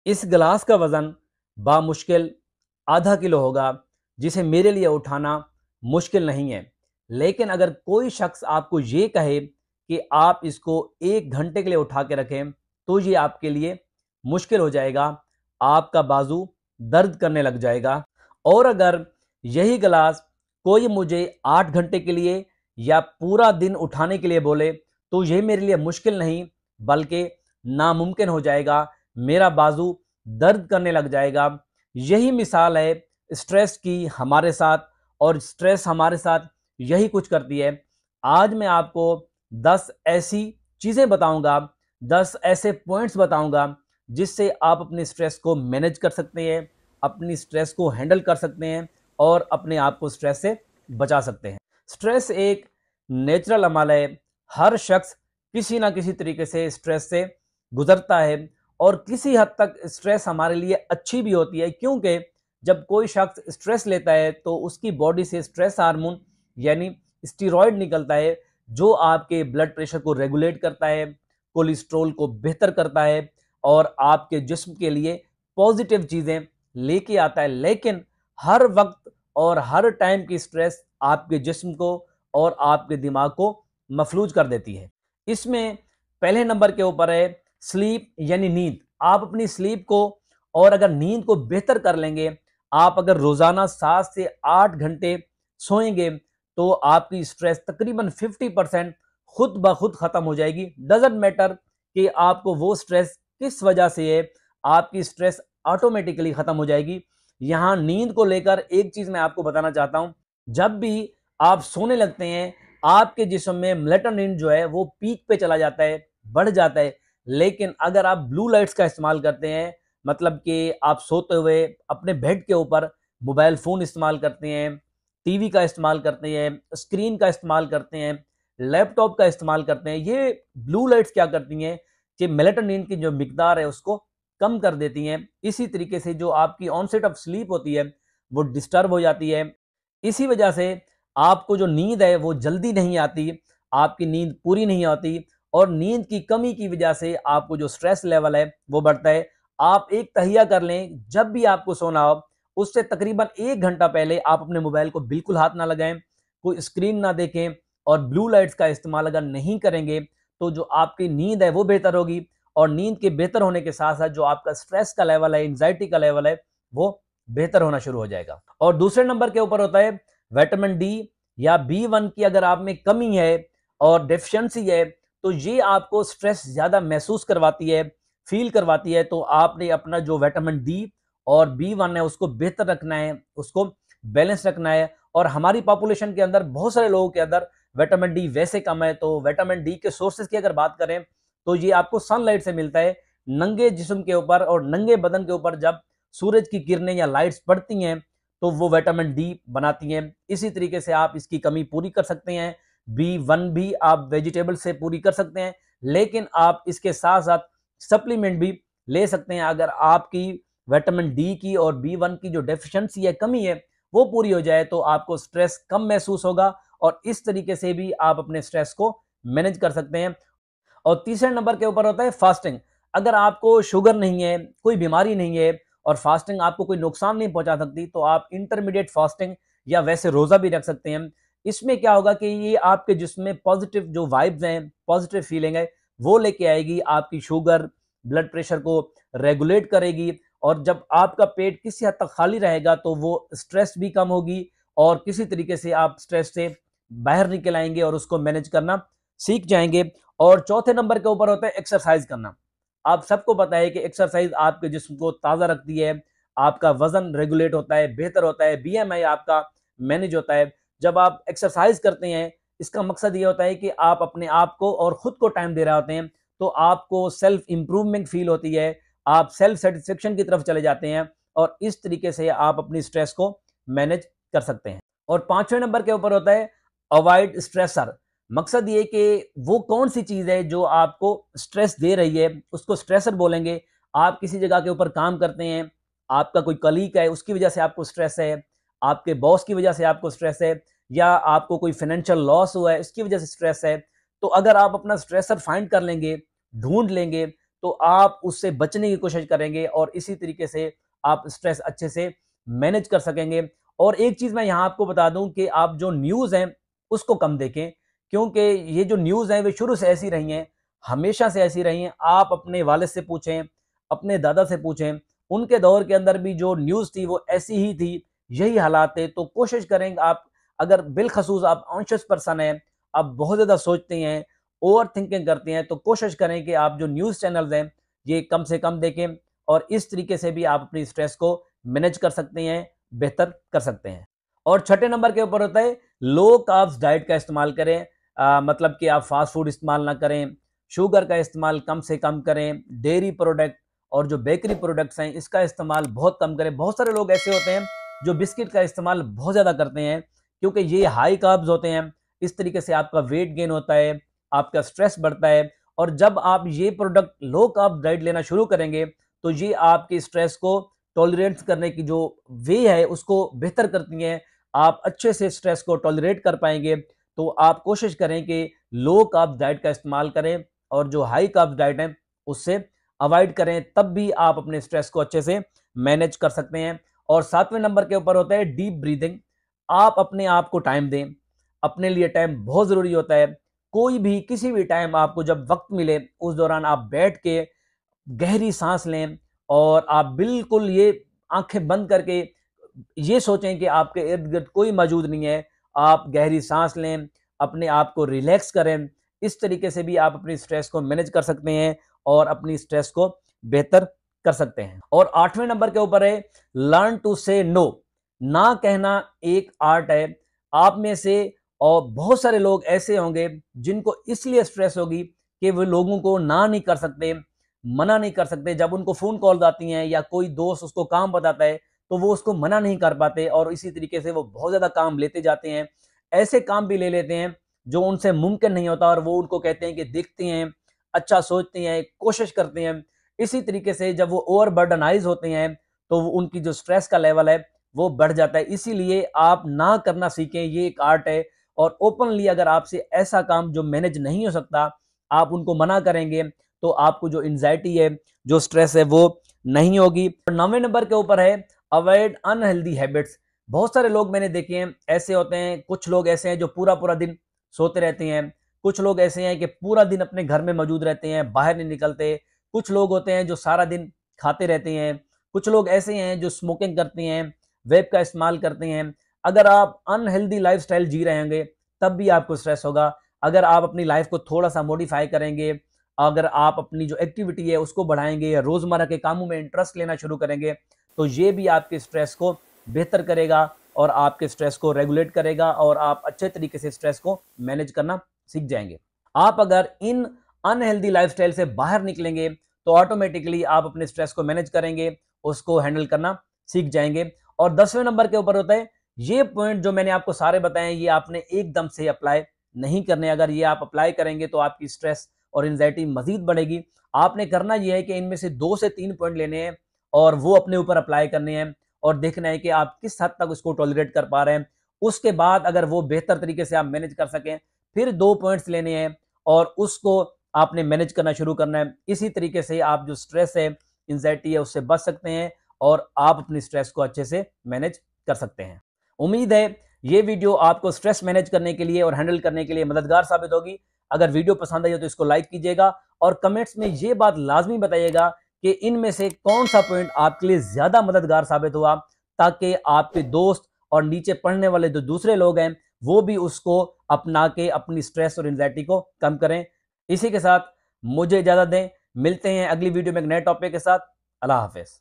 इस गिलास का वजन बामुश्किल आधा किलो होगा, जिसे मेरे लिए उठाना मुश्किल नहीं है। लेकिन अगर कोई शख्स आपको ये कहे कि आप इसको 1 घंटे के लिए उठा के रखें, तो ये आपके लिए मुश्किल हो जाएगा, आपका बाजू दर्द करने लग जाएगा। और अगर यही गिलास कोई मुझे 8 घंटे के लिए या पूरा दिन उठाने के लिए बोले, तो ये मेरे लिए मुश्किल नहीं बल्कि नामुमकिन हो जाएगा, मेरा बाजू दर्द करने लग जाएगा। यही मिसाल है स्ट्रेस की हमारे साथ, और स्ट्रेस हमारे साथ यही कुछ करती है। आज मैं आपको 10 ऐसी चीज़ें बताऊंगा, 10 ऐसे पॉइंट्स बताऊंगा जिससे आप अपने स्ट्रेस को मैनेज कर सकते हैं, अपनी स्ट्रेस को हैंडल कर सकते हैं और अपने आप को स्ट्रेस से बचा सकते हैं। स्ट्रेस एक नेचुरल अमल है। हर शख्स किसी ना किसी तरीके से स्ट्रेस से गुजरता है, और किसी हद तक स्ट्रेस हमारे लिए अच्छी भी होती है, क्योंकि जब कोई शख्स स्ट्रेस लेता है तो उसकी बॉडी से स्ट्रेस हार्मोन यानी स्टीरॉयड निकलता है, जो आपके ब्लड प्रेशर को रेगुलेट करता है, कोलेस्ट्रॉल को बेहतर करता है और आपके जिस्म के लिए पॉजिटिव चीज़ें लेके आता है। लेकिन हर वक्त और हर टाइम की स्ट्रेस आपके जिस्म को और आपके दिमाग को मफलूज कर देती है। इसमें पहले नंबर के ऊपर है स्लीप यानी नींद। आप अपनी स्लीप को और अगर नींद को बेहतर कर लेंगे, आप अगर रोजाना 7 से 8 घंटे सोएंगे, तो आपकी स्ट्रेस तकरीबन 50% खुद ब खुद खत्म हो जाएगी। डजेंट मैटर कि आपको वो स्ट्रेस किस वजह से है, आपकी स्ट्रेस ऑटोमेटिकली खत्म हो जाएगी। यहां नींद को लेकर एक चीज मैं आपको बताना चाहता हूं। जब भी आप सोने लगते हैं, आपके जिस्म में मेलाटोनिन जो है वो पीक पे चला जाता है, बढ़ जाता है। लेकिन अगर आप ब्लू लाइट्स का इस्तेमाल करते हैं, मतलब कि आप सोते हुए अपने बेड के ऊपर मोबाइल फ़ोन इस्तेमाल करते हैं, टीवी का इस्तेमाल करते हैं, स्क्रीन का इस्तेमाल करते हैं, लैपटॉप का इस्तेमाल करते हैं, ये ब्लू लाइट्स क्या करती हैं कि मेलाटोनिन की जो मिकदार है उसको कम कर देती हैं। इसी तरीके से जो आपकी ऑनसेट ऑफ स्लीप होती है वो डिस्टर्ब हो जाती है। इसी वजह से आपको जो नींद है वो जल्दी नहीं आती, आपकी नींद पूरी नहीं होती, और नींद की कमी की वजह से आपको जो स्ट्रेस लेवल है वो बढ़ता है। आप एक तहिया कर लें, जब भी आपको सोना हो उससे तकरीबन 1 घंटा पहले आप अपने मोबाइल को बिल्कुल हाथ ना लगाएं, कोई स्क्रीन ना देखें, और ब्लू लाइट्स का इस्तेमाल अगर नहीं करेंगे तो जो आपकी नींद है वो बेहतर होगी। और नींद के बेहतर होने के साथ साथ जो आपका स्ट्रेस का लेवल है, एंजाइटी का लेवल है, वो बेहतर होना शुरू हो जाएगा। और दूसरे नंबर के ऊपर होता है विटामिन डी या B1 की अगर आप में कमी है और डेफिशिएंसी है, तो ये आपको स्ट्रेस ज्यादा महसूस करवाती है, फील करवाती है। तो आपने अपना जो विटामिन डी और B1 है उसको बेहतर रखना है, उसको बैलेंस रखना है। और हमारी पॉपुलेशन के अंदर बहुत सारे लोगों के अंदर विटामिन डी वैसे कम है। तो विटामिन डी के सोर्सेज की अगर बात करें तो ये आपको सनलाइट से मिलता है। नंगे जिस्म के ऊपर और नंगे बदन के ऊपर जब सूरज की किरणें या लाइट्स पड़ती हैं तो वो विटामिन डी बनाती हैं। इसी तरीके से आप इसकी कमी पूरी कर सकते हैं। B1 भी आप वेजिटेबल से पूरी कर सकते हैं, लेकिन आप इसके साथ साथ सप्लीमेंट भी ले सकते हैं। अगर आपकी विटामिन डी की और B1 की जो डेफिशिएंसी है, कमी है, वो पूरी हो जाए तो आपको स्ट्रेस कम महसूस होगा, और इस तरीके से भी आप अपने स्ट्रेस को मैनेज कर सकते हैं। और तीसरे नंबर के ऊपर होता है फास्टिंग। अगर आपको शुगर नहीं है, कोई बीमारी नहीं है और फास्टिंग आपको कोई नुकसान नहीं पहुंचा सकती, तो आप इंटरमीडिएट फास्टिंग या वैसे रोजा भी रख सकते हैं। इसमें क्या होगा कि ये आपके जिस्म में पॉजिटिव जो वाइब्स हैं, पॉजिटिव फीलिंग है, वो लेके आएगी, आपकी शुगर ब्लड प्रेशर को रेगुलेट करेगी। और जब आपका पेट किसी हद तक खाली रहेगा तो वो स्ट्रेस भी कम होगी, और किसी तरीके से आप स्ट्रेस से बाहर निकल आएंगे और उसको मैनेज करना सीख जाएंगे। और चौथे नंबर के ऊपर होता है एक्सरसाइज करना। आप सबको पता है कि एक्सरसाइज आपके जिस्म को ताज़ा रखती है, आपका वजन रेगुलेट होता है, बेहतर होता है, BMI आपका मैनेज होता है जब आप एक्सरसाइज करते हैं। इसका मकसद ये होता है कि आप अपने आप को और खुद को टाइम दे रहे होते हैं, तो आपको सेल्फ इंप्रूवमेंट फील होती है, आप सेल्फ सेटिस्फेक्शन की तरफ चले जाते हैं, और इस तरीके से आप अपनी स्ट्रेस को मैनेज कर सकते हैं। और पांचवें नंबर के ऊपर होता है अवॉइड स्ट्रेसर। मकसद ये कि वो कौन सी चीज़ है जो आपको स्ट्रेस दे रही है, उसको स्ट्रेसर बोलेंगे। आप किसी जगह के ऊपर काम करते हैं, आपका कोई कलीग है उसकी वजह से आपको स्ट्रेस है, आपके बॉस की वजह से आपको स्ट्रेस है, या आपको कोई फाइनेंशियल लॉस हुआ है उसकी वजह से स्ट्रेस है। तो अगर आप अपना स्ट्रेसर फाइंड कर लेंगे, ढूंढ लेंगे, तो आप उससे बचने की कोशिश करेंगे और इसी तरीके से आप स्ट्रेस अच्छे से मैनेज कर सकेंगे। और एक चीज मैं यहां आपको बता दूं कि आप जो न्यूज हैं उसको कम देखें, क्योंकि ये जो न्यूज हैं वे शुरू से ऐसी रही हैं, हमेशा से ऐसी रही हैं। आप अपने वालिद से पूछें, अपने दादा से पूछें, उनके दौर के अंदर भी जो न्यूज थी वो ऐसी ही थी, यही हालात थे। तो कोशिश करेंगे आप, अगर बिलखसूस आप ऑन्शियस पर्सन है, आप बहुत ज्यादा सोचते हैं, ओवर थिंकिंग करते हैं, तो कोशिश करें कि आप जो न्यूज चैनल्स हैं ये कम से कम देखें और इस तरीके से भी आप अपनी स्ट्रेस को मैनेज कर सकते हैं, बेहतर कर सकते हैं। और छठे नंबर के ऊपर होता है लो कार्ब्स डाइट का इस्तेमाल करें। मतलब कि आप फास्ट फूड इस्तेमाल ना करें, शुगर का इस्तेमाल कम से कम करें, डेयरी प्रोडक्ट और जो बेकरी प्रोडक्ट्स हैं इसका इस्तेमाल बहुत कम करें। बहुत सारे लोग ऐसे होते हैं जो बिस्किट का इस्तेमाल बहुत ज़्यादा करते हैं, क्योंकि ये हाई कार्ब्स होते हैं। इस तरीके से आपका वेट गेन होता है, आपका स्ट्रेस बढ़ता है। और जब आप ये प्रोडक्ट लो कार्ब डाइट लेना शुरू करेंगे तो ये आपके स्ट्रेस को टॉलरेट करने की जो वे है उसको बेहतर करती हैं। आप अच्छे से स्ट्रेस को टॉलरेट कर पाएंगे। तो आप कोशिश करें कि लो कार्ब डाइट का इस्तेमाल करें और जो हाई कार्ब डाइट है उससे अवॉइड करें, तब भी आप अपने स्ट्रेस को अच्छे से मैनेज कर सकते हैं। और 7वें नंबर के ऊपर होता है डीप ब्रीदिंग। आप अपने आप को टाइम दें, अपने लिए टाइम बहुत ज़रूरी होता है। कोई भी किसी भी टाइम आपको जब वक्त मिले उस दौरान आप बैठ के गहरी सांस लें और आप बिल्कुल ये आंखें बंद करके ये सोचें कि आपके इर्द गिर्द कोई मौजूद नहीं है। आप गहरी सांस लें, अपने आप को रिलैक्स करें। इस तरीके से भी आप अपनी स्ट्रेस को मैनेज कर सकते हैं और अपनी स्ट्रेस को बेहतर कर सकते हैं। और 8वें नंबर के ऊपर है लर्न टू से नो। ना कहना एक आर्ट है। आप में से और बहुत सारे लोग ऐसे होंगे जिनको इसलिए स्ट्रेस होगी कि वो लोगों को ना नहीं कर सकते, मना नहीं कर सकते। जब उनको फोन कॉल आती हैं या कोई दोस्त उसको काम बताता है तो वो उसको मना नहीं कर पाते और इसी तरीके से वो बहुत ज्यादा काम लेते जाते हैं। ऐसे काम भी ले लेते हैं जो उनसे मुमकिन नहीं होता और वो उनको कहते हैं कि देखते हैं, अच्छा सोचते हैं, कोशिश करते हैं। इसी तरीके से जब वो ओवर बर्डनाइज होते हैं तो उनकी जो स्ट्रेस का लेवल है वो बढ़ जाता है। इसीलिए आप ना करना सीखें, ये एक आर्ट है। और ओपनली अगर आपसे ऐसा काम जो मैनेज नहीं हो सकता आप उनको मना करेंगे तो आपको जो एंजाइटी है, जो स्ट्रेस है वो नहीं होगी। 9वें नंबर के ऊपर है अवॉइड अनहेल्दी हैबिट्स। बहुत सारे लोग मैंने देखे हैं ऐसे होते हैं। कुछ लोग ऐसे हैं जो पूरा पूरा दिन सोते रहते हैं। कुछ लोग ऐसे हैं कि पूरा दिन अपने घर में मौजूद रहते हैं, बाहर नहीं निकलते। कुछ लोग होते हैं जो सारा दिन खाते रहते हैं। कुछ लोग ऐसे हैं जो स्मोकिंग करते हैं, वेब का इस्तेमाल करते हैं। अगर आप अनहेल्दी लाइफस्टाइल जी रहे होंगे तब भी आपको स्ट्रेस होगा। अगर आप अपनी लाइफ को थोड़ा सा मॉडिफाई करेंगे, अगर आप अपनी जो एक्टिविटी है उसको बढ़ाएंगे या रोजमर्रा के कामों में इंटरेस्ट लेना शुरू करेंगे तो ये भी आपके स्ट्रेस को बेहतर करेगा और आपके स्ट्रेस को रेगुलेट करेगा और आप अच्छे तरीके से स्ट्रेस को मैनेज करना सीख जाएंगे। आप अगर इन अनहेल्दी लाइफस्टाइल से बाहर निकलेंगे तो ऑटोमेटिकली आप अपने स्ट्रेस को मैनेज करेंगे, उसको हैंडल करना सीख जाएंगे। और 10वें नंबर के ऊपर होता है ये पॉइंट जो मैंने आपको सारे बताए ये आपने एकदम से अप्लाई नहीं करने। अगर ये आप अप्लाई करेंगे तो आपकी स्ट्रेस और एंजाइटी मजीद बढ़ेगी। आपने करना यह है कि इनमें से 2 से 3 पॉइंट लेने हैं और वो अपने ऊपर अप्लाई करने हैं और देखना है कि आप किस हद तक उसको टॉलरेट कर पा रहे हैं। उसके बाद अगर वो बेहतर तरीके से आप मैनेज कर सकें फिर 2 पॉइंट्स लेने हैं और उसको आपने मैनेज करना शुरू करना है। इसी तरीके से आप जो स्ट्रेस है, एंजाइटी है, उससे बच सकते हैं और आप अपनी स्ट्रेस को अच्छे से मैनेज कर सकते हैं। उम्मीद है ये वीडियो आपको स्ट्रेस मैनेज करने के लिए और हैंडल करने के लिए मददगार साबित होगी। अगर वीडियो पसंद आई हो तो इसको लाइक कीजिएगा और कमेंट्स में ये बात लाजमी बताइएगा कि इनमें से कौन सा पॉइंट आपके लिए ज्यादा मददगार साबित हुआ, ताकि आपके दोस्त और नीचे पढ़ने वाले जो दूसरे लोग हैं वो भी उसको अपना के अपनी स्ट्रेस और एंजाइटी को कम करें। इसी के साथ मुझे इजाजत दें, मिलते हैं अगली वीडियो में एक नए टॉपिक के साथ। अल्लाह हाफिज।